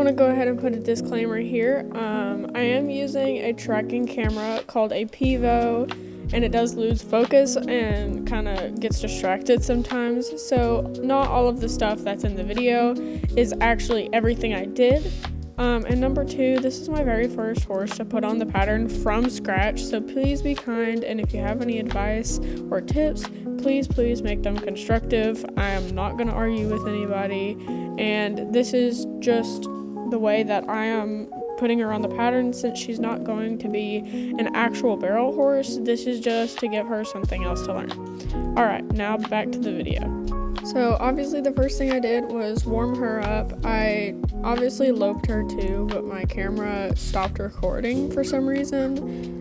want to go ahead and put a disclaimer here. I am using a tracking camera called a Pivo, and it does lose focus and kind of gets distracted sometimes. So not all of the stuff that's in the video is actually everything I did. And number two, this is my very first horse to put on the pattern from scratch, so please be kind, and if you have any advice or tips, please make them constructive. I am not going to argue with anybody, and this is just the way that I am putting her on the pattern. Since she's not going to be an actual barrel horse, this is just to give her something else to learn. Alright, now back to the video. So obviously the first thing I did was warm her up. I obviously loped her too, but my camera stopped recording for some reason.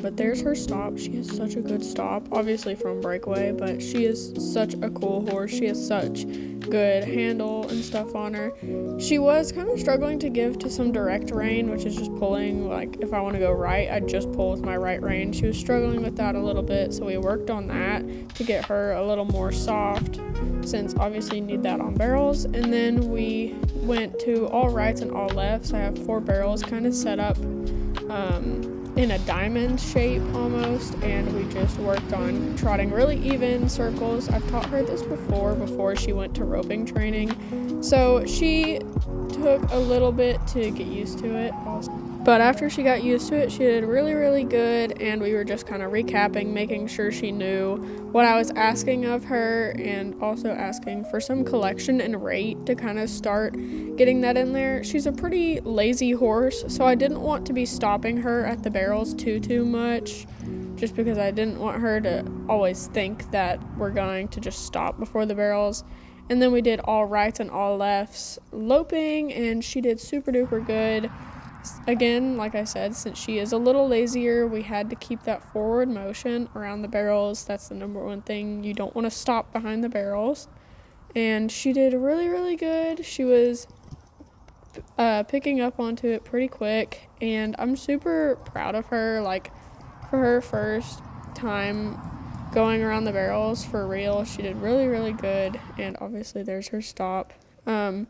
But there's her stop. She has such a good stop, obviously from breakaway, but she is such a cool horse. She has such good handle and stuff on her. She was kind of struggling to give to some direct rein, which is just pulling, like if I want to go right, I just pull with my right rein. She was struggling with that a little bit, so we worked on that to get her a little more soft, since obviously you need that on barrels. And then we went to all rights and all lefts. I have 4 barrels kind of set up in a diamond shape almost, and we just worked on trotting really even circles. I've taught her this before she went to roping training, so she took a little bit to get used to it also. But after she got used to it, she did really good, and we were just kind of recapping, making sure she knew what I was asking of her, and also asking for some collection and rate to kind of start getting that in there. She's a pretty lazy horse, so I didn't want to be stopping her at the barrels too much, just because I didn't want her to always think that we're going to just stop before the barrels. And then we did all rights and all lefts loping, and she did super duper good. Again, like I said, since she is a little lazier, we had to keep that forward motion around the barrels. That's the number one thing. You don't want to stop behind the barrels. And she did really good. She was picking up onto it pretty quick, and I'm super proud of her, like for her first time going around the barrels for real. She did really good, and obviously there's her stop. And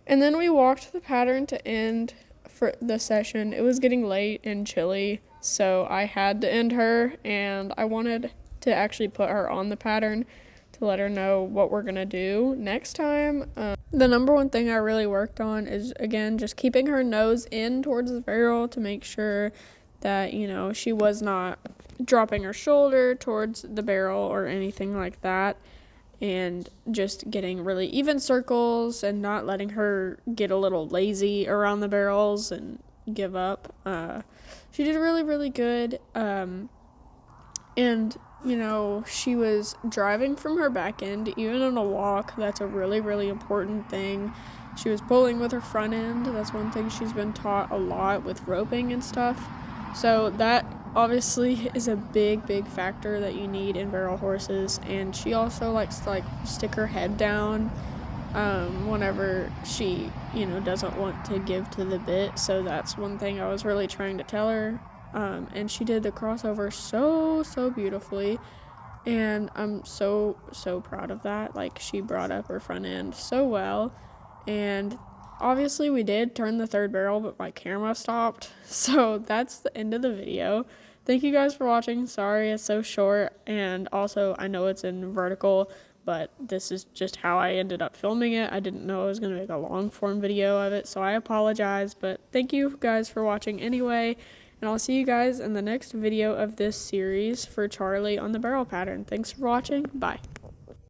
then we walked the pattern to end for the session. It was getting late and chilly, so I had to end her, and I wanted to actually put her on the pattern to let her know what we're gonna do next time. The number one thing I really worked on is, again, just keeping her nose in towards the barrel to make sure that, you know, she was not dropping her shoulder towards the barrel or anything like that, and just getting really even circles and not letting her get a little lazy around the barrels and give up. She did really good, and you know, she was driving from her back end, even on a walk. That's a really important thing. She was pulling with her front end. That's one thing she's been taught a lot with roping and stuff. So that obviously is a big factor that you need in barrel horses. And she also likes to stick her head down whenever she, you know, doesn't want to give to the bit. So that's one thing I was really trying to tell her. And she did the crossover so beautifully, and I'm so proud of that. Like, she brought up her front end so well, and obviously we did turn the third barrel, but my camera stopped, so that's the end of the video. Thank you guys for watching. Sorry it's so short, and also I know it's in vertical, but this is just how I ended up filming it. I didn't know I was going to make a long form video of it, so I apologize, but thank you guys for watching anyway. And I'll see you guys in the next video of this series for Charleigh on the barrel pattern. Thanks for watching. Bye.